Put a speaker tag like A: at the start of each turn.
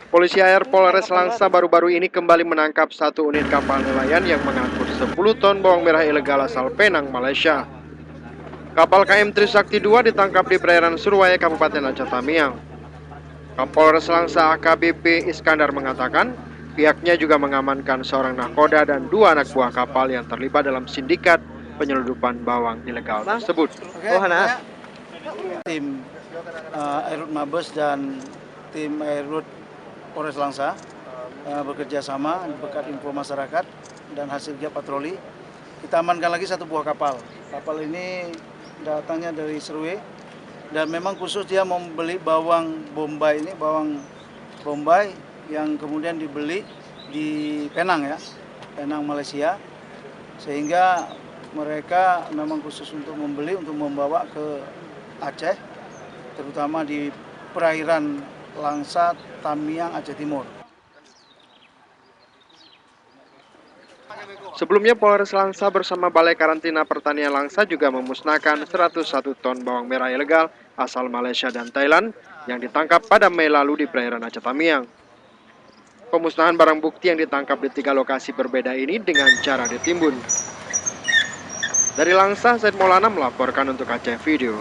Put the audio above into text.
A: Polisi Air Polres Langsa baru-baru ini kembali menangkap satu unit kapal nelayan yang mengangkut 10 ton bawang merah ilegal asal Penang, Malaysia. Kapal KM Trisakti II ditangkap di perairan Surwaya, Kabupaten Aceh Tamiang. Kapolres Langsa AKBP Iskandar mengatakan, pihaknya juga mengamankan seorang nahkoda dan 2 anak buah kapal yang terlibat dalam sindikat penyelundupan bawang ilegal tersebut.
B: Tim Airut Mabes dan tim Airut Polres Langsa bekerja sama berkat info masyarakat dan hasil giat patroli. Kita amankan lagi satu buah kapal. Kapal ini datangnya dari Serwe dan memang khusus dia membeli bawang bombay ini, bawang bombay yang kemudian dibeli di Penang ya, Penang Malaysia, sehingga mereka memang khusus untuk membeli untuk membawa ke Aceh, terutama di perairan Langsa, Tamiang, Aceh Timur.
A: Sebelumnya Polres Langsa bersama Balai Karantina Pertanian Langsa juga memusnahkan 101 ton bawang merah ilegal asal Malaysia dan Thailand yang ditangkap pada Mei lalu di perairan Aceh Tamiang. Pemusnahan barang bukti yang ditangkap di 3 lokasi berbeda ini dengan cara ditimbun. Dari Langsa, Said Maulana melaporkan untuk Aceh Video.